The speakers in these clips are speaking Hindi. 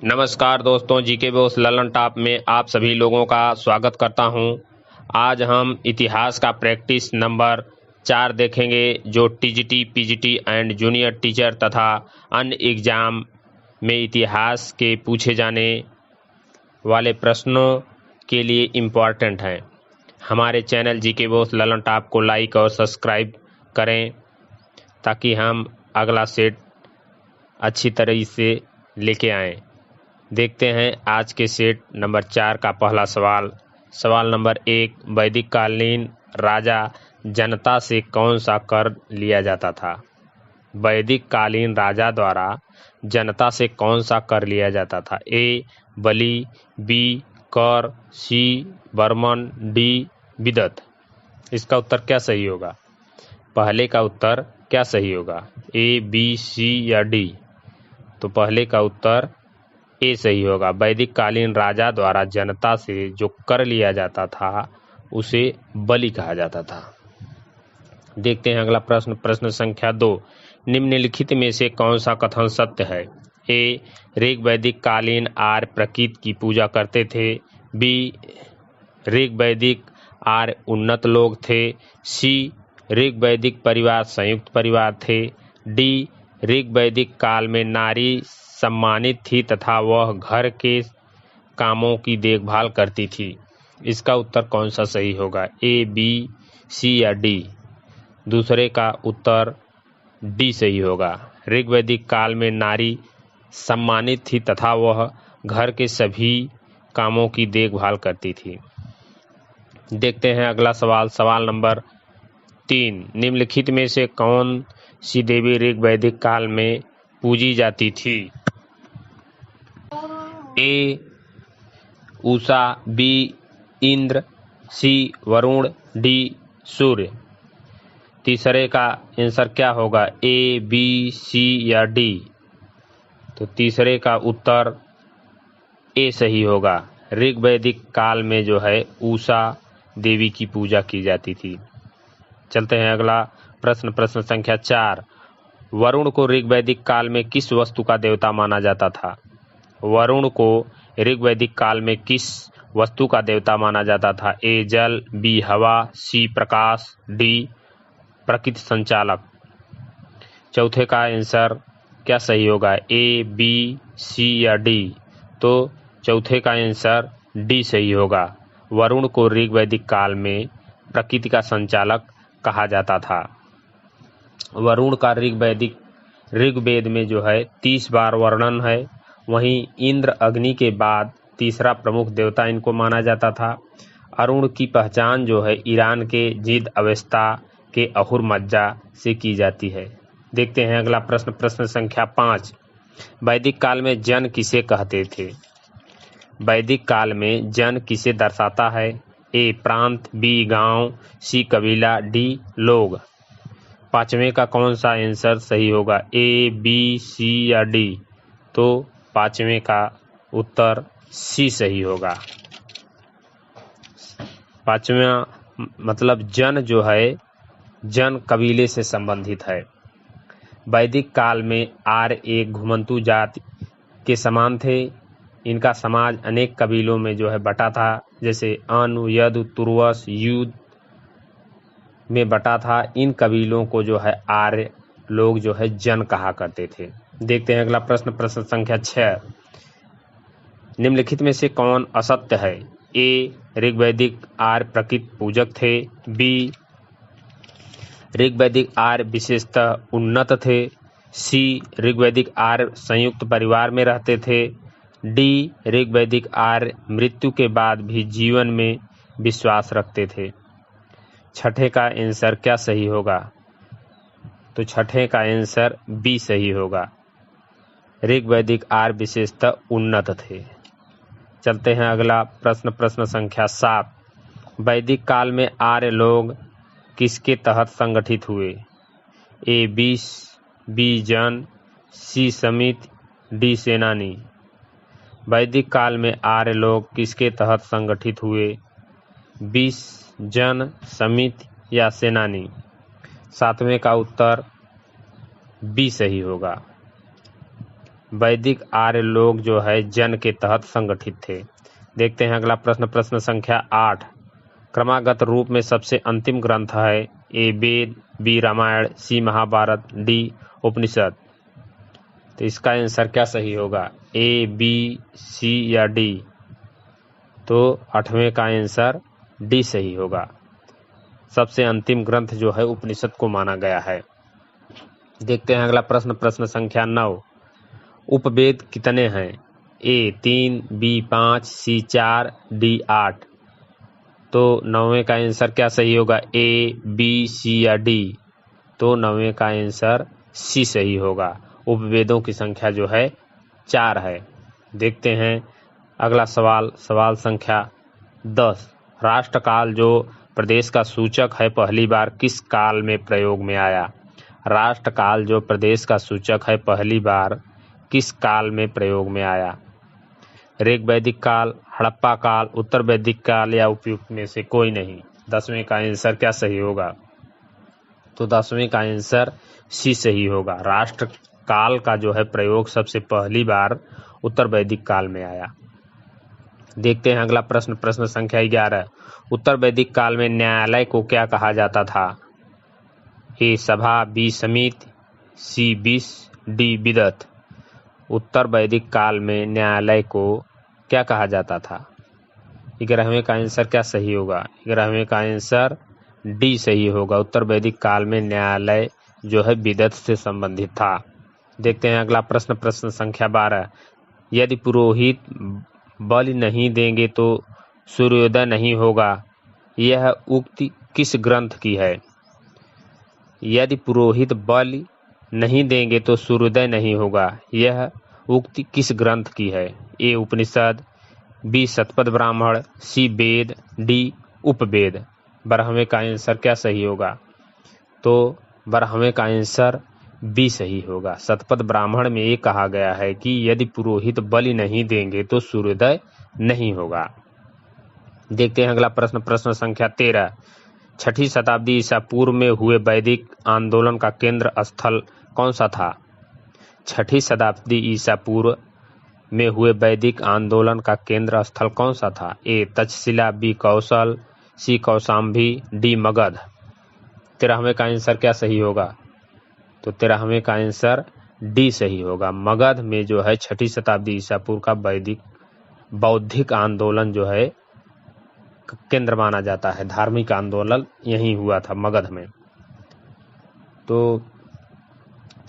नमस्कार दोस्तों, जीके बॉस ललन टॉप में आप सभी लोगों का स्वागत करता हूं। आज हम इतिहास का प्रैक्टिस नंबर 4 देखेंगे, जो TGT, PGT and junior teacher तथा अन्य एग्जाम में इतिहास के पूछे जाने वाले प्रश्नों के लिए इम्पॉर्टेंट हैं। हमारे channel GK boss Lalan top को लाइक और सब्सक्राइब करें ताकि हम अगला सेट अच्छी तरह से लेके आएँ। देखते हैं आज के सेट नंबर 4 का पहला सवाल। सवाल नंबर 1, वैदिक कालीन राजा जनता से कौन सा कर लिया जाता था? वैदिक कालीन राजा द्वारा जनता से कौन सा कर लिया जाता था? ए बलि, बी कर, सी बर्मन, डी विदत। इसका उत्तर क्या सही होगा? पहले का उत्तर क्या सही होगा? ए, बी, सी या डी? तो पहले का उत्तर ए सही होगा। वैदिक कालीन राजा द्वारा जनता से जो कर लिया जाता था उसे बलि कहा जाता था। देखते हैं अगला प्रश्न। प्रश्न संख्या 2, निम्नलिखित में से कौन सा कथन सत्य है? ए, ऋग वैदिक कालीन आर्य प्रकृति की पूजा करते थे। बी, ऋग वैदिक आर्य उन्नत लोग थे। सी, ऋग वैदिक परिवार संयुक्त परिवार थे। डी, ऋग वैदिक काल में नारी सम्मानित थी तथा वह घर के कामों की देखभाल करती थी। इसका उत्तर कौन सा सही होगा? ए, बी, सी या डी? दूसरे का उत्तर डी सही होगा। ऋग्वैदिक काल में नारी सम्मानित थी तथा वह घर के सभी कामों की देखभाल करती थी। देखते हैं अगला सवाल। सवाल नंबर 3, निम्नलिखित में से कौन सी देवी ऋग्वैदिक काल में पूजी जाती थी? ए, उषा, बी इंद्र, सी वरुण, डी सूर्य। तीसरे का आंसर क्या होगा? ए, बी, सी या डी? तो तीसरे का उत्तर ए सही होगा। ऋग्वैदिक काल में जो है उषा देवी की पूजा की जाती थी। चलते हैं अगला प्रश्न। प्रश्न संख्या 4, वरुण को ऋग्वैदिक काल में किस वस्तु का देवता माना जाता था? वरुण को ऋग्वैदिक काल में किस वस्तु का देवता माना जाता था? ए जल, बी हवा, सी प्रकाश, डी प्रकृति संचालक। चौथे का आंसर क्या सही होगा? ए, बी, सी या डी? तो चौथे का आंसर डी सही होगा। वरुण को ऋग्वैदिक काल में प्रकृति का संचालक कहा जाता था। वरुण का ऋग्वेद में जो है 30 बार वर्णन है। वहीं इंद्र अग्नि के बाद तीसरा प्रमुख देवता इनको माना जाता था। अरुण की पहचान जो है ईरान के जिद अवेस्ता के अहुर मज्जा से की जाती है। देखते हैं अगला प्रश्न। प्रश्न संख्या 5, वैदिक काल में जन किसे कहते थे? वैदिक काल में जन किसे दर्शाता है? ए प्रांत, बी गांव, सी कबीला, डी लोग। पांचवें का कौन सा आंसर सही होगा? ए, बी, सी या डी? तो पांचवें का उत्तर सी सही होगा। पांचवा मतलब जन जो है जन कबीले से संबंधित है। वैदिक काल में आर्य एक घुमंतु जाति के समान थे। इनका समाज अनेक कबीलों में जो है बटा था, जैसे अनु, यदु, तुर्वस, युद्ध में बटा था। इन कबीलों को जो है आर्य लोग जो है जन कहा करते थे। देखते हैं अगला प्रश्न। प्रश्न संख्या 6, निम्नलिखित में से कौन असत्य है? ए, ऋग्वैदिक आर्य प्रकृति पूजक थे। बी, ऋग्वैदिक आर्य विशेषतः उन्नत थे। सी, ऋग्वैदिक आर्य संयुक्त परिवार में रहते थे। डी, ऋग्वैदिक आर्य मृत्यु के बाद भी जीवन में विश्वास रखते थे। छठे का आंसर क्या सही होगा? तो छठे का आंसर बी सही होगा। ऋग्वैदिक आर्य विशेषतः उन्नत थे। चलते हैं अगला प्रश्न। प्रश्न संख्या 7, वैदिक काल में आर्य लोग किसके तहत संगठित हुए? ए, बी जन, सी समिति, डी सेनानी। वैदिक काल में आर्य लोग किसके तहत संगठित हुए? 20 जन, समिति या सेनानी? सातवें का उत्तर बी सही होगा। वैदिक आर्य लोग जो है जन के तहत संगठित थे। देखते हैं अगला प्रश्न, प्रश्न संख्या 8। क्रमागत रूप में सबसे अंतिम ग्रंथ है ए वेद, बी रामायण, सी महाभारत, डी उपनिषद। तो इसका आंसर क्या सही होगा, ए, बी, सी या डी? तो 8वें का आंसर डी सही होगा। सबसे अंतिम ग्रंथ जो है उपनिषद को माना गया है। देखते हैं अगला प्रश्न, प्रश्न संख्या 9। उपवेद कितने हैं, ए 3, बी 5, सी 4, डी 8। तो 9वें का आंसर क्या सही होगा, ए, बी, सी या डी? तो 9वें का आंसर सी सही होगा। उपवेदों की संख्या जो है 4 है। देखते हैं अगला सवाल, सवाल संख्या 10। राष्ट्रकाल जो प्रदेश का सूचक है पहली बार किस काल में प्रयोग में आया? राष्ट्रकाल जो प्रदेश का सूचक है पहली बार किस काल में प्रयोग में आया? ऋग वैदिक काल, हड़प्पा काल, उत्तर वैदिक काल या उपयुक्त में से कोई नहीं। 10वें का आंसर क्या सही होगा? तो 10वें का आंसर सी सही होगा। राष्ट्र काल का जो है प्रयोग सबसे पहली बार उत्तर वैदिक काल में आया। देखते हैं अगला प्रश्न, प्रश्न संख्या 11। उत्तर वैदिक काल में न्यायालय को क्या कहा जाता था? ए सभा, बी समिति, सी विष, डी विदत। उत्तर वैदिक काल में न्यायालय को क्या कहा जाता था? 11वें का आंसर क्या सही होगा? 11वें का आंसर डी सही होगा। उत्तर वैदिक काल में न्यायालय जो है विदत से संबंधित था। देखते हैं अगला प्रश्न, प्रश्न संख्या 12। यदि पुरोहित बलि नहीं देंगे तो सूर्योदय नहीं होगा, यह उक्ति किस ग्रंथ की है? यदि पुरोहित बलि नहीं देंगे तो सूर्योदय नहीं होगा, यह उक्ति किस ग्रंथ की है? ए उपनिषद, बी शतपथ ब्राह्मण, सी वेद, डी उपवेद। 12वें का आंसर क्या सही होगा? तो 12वें का आंसर बी सही होगा। शतपथ ब्राह्मण में ये कहा गया है कि यदि पुरोहित बलि नहीं देंगे तो सूर्योदय नहीं होगा। देखते हैं अगला प्रश्न, प्रश्न संख्या 13। 6ठी शताब्दी ईसा पूर्व में हुए वैदिक आंदोलन का केंद्र स्थल कौन सा था? 6ठी शताब्दी ईसा पूर्व में हुए वैदिक आंदोलन का केंद्र स्थल कौन सा था? ए तक्षशिला, बी कौशल, सी कौशाम्बी, डी मगध। 13वें का आंसर क्या सही होगा? तो 13वें का आंसर डी सही होगा। मगध में जो है 6ठी शताब्दी ईसा पूर्व का वैदिक बौद्धिक आंदोलन जो है केंद्र माना जाता है। धार्मिक आंदोलन यहीं हुआ था मगध में। तो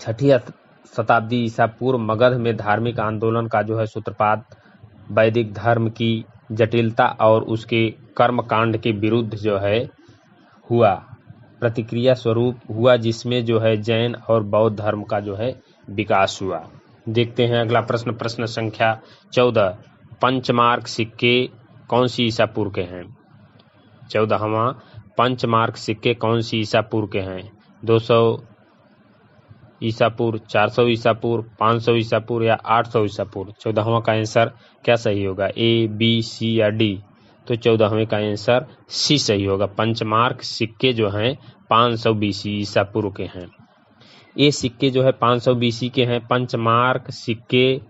6ठी शताब्दी ईसा पूर्व मगध में धार्मिक आंदोलन का जो है सूत्रपात वैदिक धर्म की जटिलता और उसके कर्म कांड के विरुद्ध जो है हुआ, प्रतिक्रिया स्वरूप हुआ, जिसमें जो है जैन और बौद्ध धर्म का जो है विकास हुआ। देखते हैं अगला प्रश्न, प्रश्न संख्या 14। पंचमार्क सिक्के कौन सी ईसा पूर्व के हैं? 14वां पंचमार्क सिक्के कौन सी ईसा पूर्व के हैं? 200 ईसा पूर्व, 400 ईसा पूर्व, 500 ईसा पूर्व या 800 ईसा पूर्व? 14वां का आंसर क्या सही होगा? ए, बी, सी या डी? तो 14वें का आंसर सी सही होगा। पंचमार्क सिक्के जो हैं 500 BC ईसा पूर्व के हैं। ये सिक्के जो है 500 BC के हैं। पंचमार्क सिक्के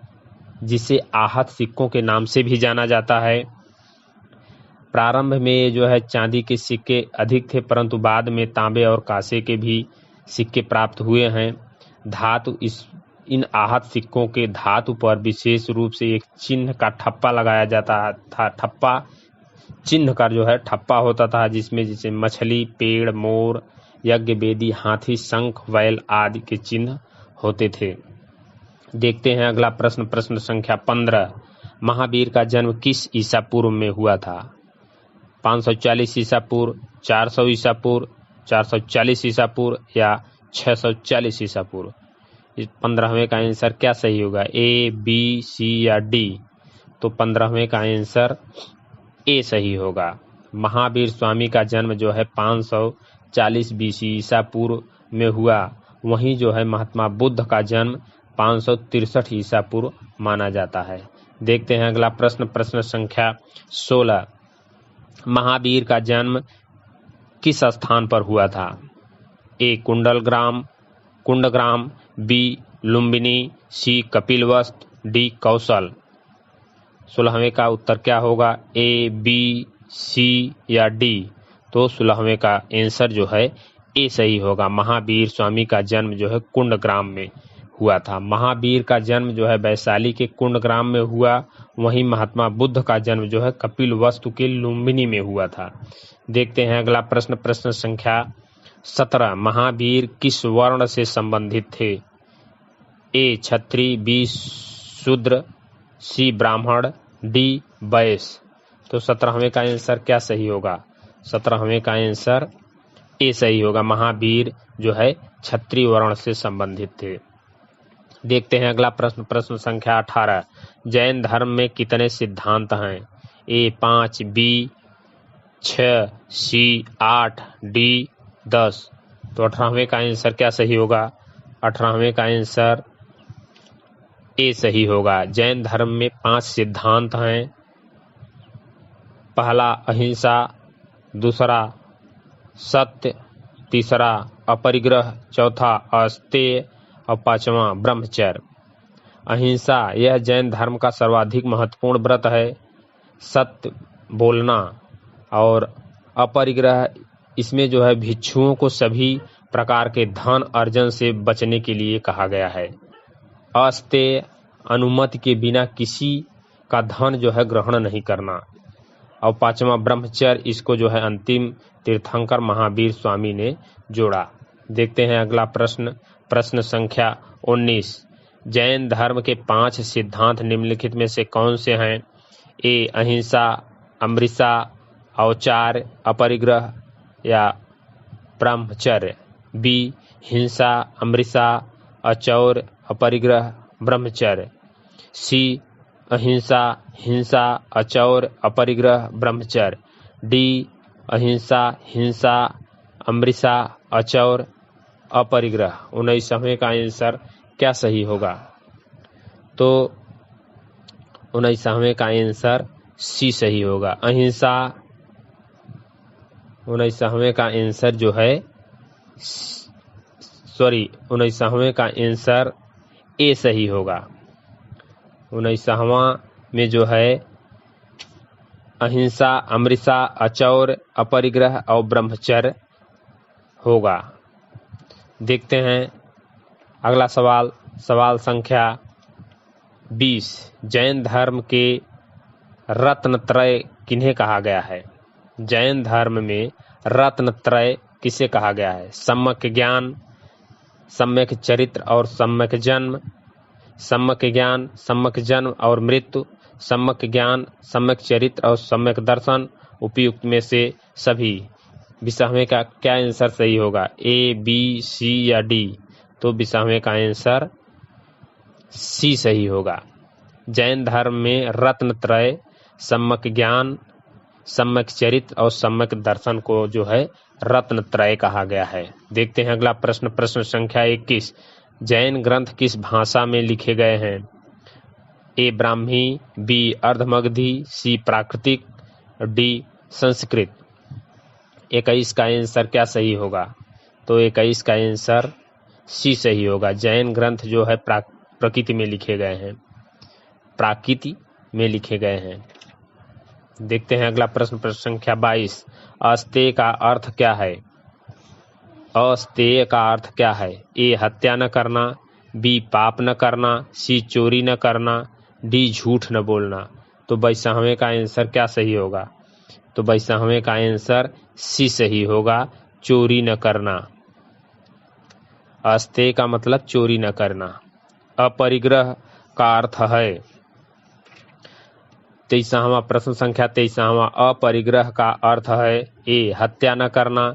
जिसे आहत सिक्कों के नाम से भी जाना जाता है। प्रारंभ में जो है चांदी के सिक्के अधिक थे, परंतु बाद में तांबे और कांसे के भी सिक्के प्राप्त हुए हैं। धातु इन आहत सिक्कों के धातु पर विशेष रूप से एक चिन्ह का ठप्पा लगाया जाता था। ठप्पा चिन्ह का जो है ठप्पा होता था, जिसमें जैसे मछली, पेड़, मोर, यज्ञ वेदी, हाथी, शंख, बैल आदि के चिन्ह होते थे। देखते हैं अगला प्रश्न, प्रश्न संख्या 15। महावीर का जन्म किस ईसा पूर्व में हुआ था? 540 ईसा पूर्व, 400 ईसा पूर्व, 440 ईसा पूर्व या 640 ईसा पूर्व? 15वें का आंसर क्या सही होगा? ए, बी, सी या डी? तो 15वें का आंसर ए सही होगा। महावीर स्वामी का जन्म जो है 540 BC ईसा पूर्व में हुआ। वहीं जो है महात्मा बुद्ध का जन्म 563 ईसा पूर्व माना जाता है। देखते हैं अगला प्रश्न, प्रश्न संख्या 16। महावीर का जन्म किस स्थान पर हुआ था? ए कुंडलग्राम, कुंडग्राम, बी लुम्बिनी, सी कपिलवस्तु, डी कौशल। 16वें का उत्तर क्या होगा, ए, बी, सी या डी। तो 16वें का आंसर जो है ए सही होगा। महावीर स्वामी का जन्म जो है कुंडग्राम में हुआ था। महावीर का जन्म जो है वैशाली के कुंडग्राम में हुआ। वहीं महात्मा बुद्ध का जन्म जो है कपिलवस्तु के लुम्बिनी में हुआ था। देखते हैं अगला प्रश्न, प्रश्न संख्या 17। महावीर किस वर्ण से संबंधित थे, ए क्षत्रिय, बी शूद्र, सी ब्राह्मण, डी वैश्य। तो 17वें का आंसर क्या सही होगा, 17वें का आंसर ए सही होगा। महावीर जो है क्षत्रिय वर्ण से संबंधित थे। देखते हैं अगला प्रश्न, प्रश्न संख्या 18। जैन धर्म में कितने सिद्धांत हैं, ए 5, बी 6, सी 8, डी 10। तो 18वें का आंसर क्या सही होगा, 18वें का आंसर ए सही होगा। जैन धर्म में 5 सिद्धांत हैं। पहला अहिंसा, दूसरा सत्य, तीसरा अपरिग्रह, चौथा अस्तेय और 5वां ब्रह्मचर्य। अहिंसा यह जैन धर्म का सर्वाधिक महत्वपूर्ण व्रत है। सत्य बोलना और अपरिग्रह, इसमें जो है भिक्षुओं को सभी प्रकार के धन अर्जन से बचने के लिए कहा गया है। अस्तेय अनुमति के बिना किसी का धन जो है ग्रहण नहीं करना। और 5वां ब्रह्मचर्य, इसको जो है अंतिम तीर्थंकर महावीर स्वामी ने जोड़ा। देखते हैं अगला प्रश्न, प्रश्न संख्या 19। जैन धर्म के 5 सिद्धांत निम्नलिखित में से कौन से हैं, ए अहिंसा, अमृता, औचार्य, अपरिग्रह या ब्रह्मचर्य, बी हिंसा, अमृता, अचौर्य, अपरिग्रह, ब्रह्मचर्य, सी अहिंसा, हिंसा, अचौर्य, अपरिग्रह, ब्रह्मचर्य, डी अहिंसा, हिंसा, अमृता, अचौर्य, अपरिग्रह। 19वें का आंसर क्या सही होगा, तो 19वें का आंसर सी सही होगा। अहिंसा, 19वें का आंसर जो है 19वें का आंसर ए सही होगा। 19वां में जो है अहिंसा, अमृता, अचौर्य, अपरिग्रह और ब्रह्मचर्य होगा। देखते हैं अगला सवाल, सवाल संख्या 20। जैन धर्म के रत्नत्रय किन्हें कहा गया है। जैन धर्म में रत्नत्रय किसे कहा गया है, सम्यक ज्ञान, सम्यक चरित्र और सम्यक जन्म, सम्यक ज्ञान, सम्यक जन्म और मृत्यु, सम्यक ज्ञान, सम्यक चरित्र और सम्यक दर्शन, उपयुक्त में से सभी। 20वें का क्या आंसर सही होगा, ए, बी, सी या डी। तो 20वें का आंसर सी सही होगा। जैन धर्म में रत्नत्रय, सम्यक ज्ञान, सम्यक चरित्र और सम्यक दर्शन को जो है रत्नत्रय कहा गया है। देखते हैं अगला प्रश्न, प्रश्न संख्या 21। जैन ग्रंथ किस भाषा में लिखे गए हैं, ए ब्राह्मी, बी अर्धमगधी, सी प्राकृतिक, डी संस्कृत। 21 का आंसर क्या सही होगा, तो 21 का आंसर सी सही होगा। जैन ग्रंथ जो है प्रकृति में लिखे गए हैं, प्राकृति में लिखे गए हैं। देखते हैं अगला प्रश्न, प्रश्न संख्या 22। अस्तेय का अर्थ क्या है, अस्तेय का अर्थ क्या है, ए हत्या न करना, बी पाप न करना, सी चोरी न करना, डी झूठ न बोलना। तो 22वें का आंसर क्या सही होगा, तो 22वें का आंसर सी सही होगा, चोरी न करना। अस्तेय का मतलब चोरी न करना। अपरिग्रह का अर्थ है, 23वां प्रश्न संख्या 23वां। अपरिग्रह का अर्थ है, ए हत्या न करना,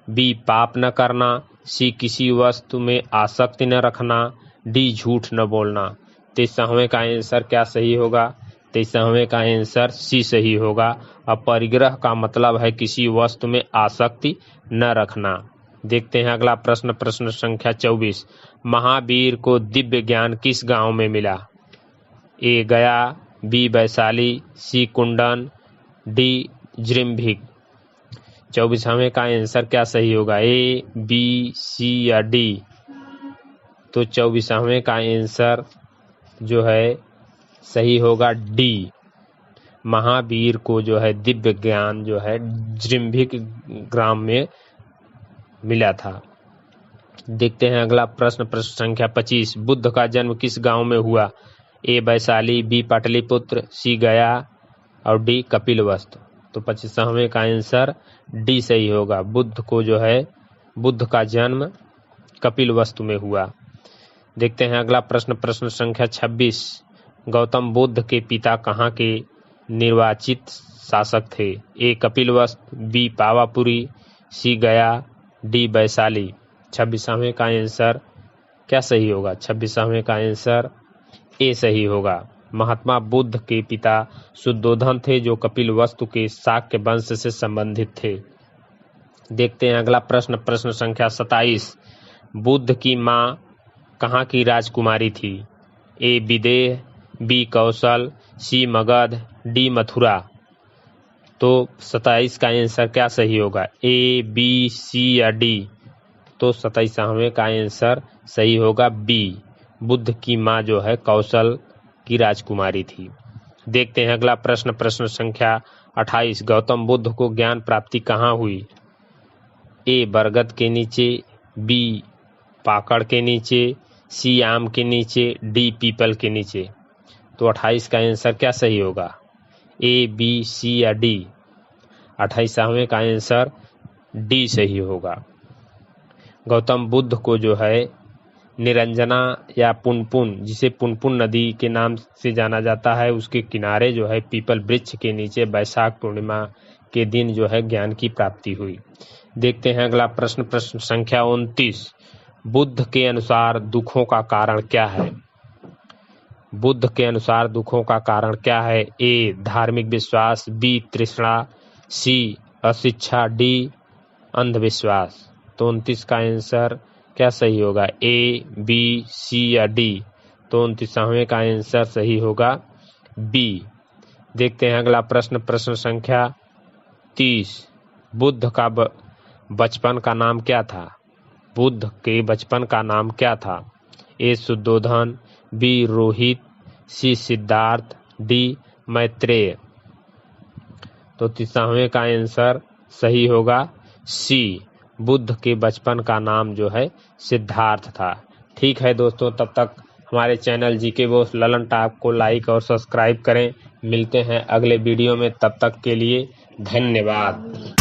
बी पाप न करना, सी किसी वस्तु में आसक्ति न रखना, डी झूठ न बोलना। 23वें का आंसर क्या सही होगा, 23वें का आंसर सी सही होगा। अपरिग्रह का मतलब है किसी वस्तु में आसक्ति न रखना। देखते हैं अगला प्रश्न, प्रश्न संख्या 24। महावीर को दिव्य ज्ञान किस गांव में मिला, ए गया, बी वैशाली, सी कुंडन, डी जृंभिक। 24वें का आंसर क्या सही होगा, ए, बी, सी या डी। तो 24वें का आंसर जो है सही होगा डी। महावीर को जो है दिव्य ज्ञान जो है जृंभिक ग्राम में मिला था। देखते हैं अगला प्रश्न, प्रश्न संख्या 25। बुद्ध का जन्म किस गांव में हुआ? ए वैशाली, बी पाटलिपुत्र, सी गया और डी कपिलवस्तु। तो 25वें का आंसर डी सही होगा। बुद्ध का जन्म कपिलवस्तु में हुआ। देखते हैं अगला प्रश्न, प्रश्न संख्या 26। गौतम बुद्ध के पिता कहाँ के निर्वाचित शासक थे? ए कपिलवस्तु, बी पावापुरी, सी गया, डी वैशाली। 26वें का आंसर क्या सही होगा? 26वें का आंसर ए सही होगा। महात्मा बुद्ध के पिता शुद्धोधन थे, जो कपिलवस्तु के शाक्य वंश से संबंधित थे। देखते हैं अगला प्रश्न, प्रश्न संख्या 27। बुद्ध की माँ कहाँ की राजकुमारी थी? ए विदेह, बी कौशल, सी मगध, डी मथुरा। तो 27 का आंसर क्या सही होगा? ए, बी, सी या डी। तो 27वें का आंसर सही होगा बी। बुद्ध की माँ जो है कौशल की राजकुमारी थी। देखते हैं अगला प्रश्न, प्रश्न संख्या 28। गौतम बुद्ध को ज्ञान प्राप्ति कहाँ हुई? ए बरगद के नीचे, बी पाकड़ के नीचे, सी आम के नीचे, डी पीपल के नीचे। तो 28 का आंसर क्या सही होगा? ए, बी, सी या डी। 28वें का आंसर डी सही होगा। गौतम बुद्ध को जो है निरंजना या पुनपुन, जिसे पुनपुन नदी के नाम से जाना जाता है, उसके किनारे जो है पीपल वृक्ष के नीचे वैशाख पूर्णिमा के दिन जो है ज्ञान की प्राप्ति हुई। देखते हैं अगला प्रश्न, प्रश्न संख्या 29। बुद्ध के अनुसार दुखों का कारण क्या है? बुद्ध के अनुसार दुखों का कारण क्या है? ए धार्मिक विश्वास, बी तृष्णा, सी अशिक्षा, डी अंधविश्वास। तो 29 का आंसर क्या सही होगा? ए, बी, सी या डी। तो 29वें का आंसर सही होगा बी। देखते हैं अगला प्रश्न, प्रश्न संख्या 30। बुद्ध का बचपन का नाम क्या था? बुद्ध के बचपन का नाम क्या था? ए शुद्धोधन, बी रोहित, सी सिद्धार्थ, डी मैत्रेय। तो 30वें का आंसर सही होगा सी। बुद्ध के बचपन का नाम जो है सिद्धार्थ था। ठीक है दोस्तों, तब तक हमारे channel GK boss Lalan top को लाइक और सब्सक्राइब करें। मिलते हैं अगले वीडियो में, तब तक के लिए धन्यवाद।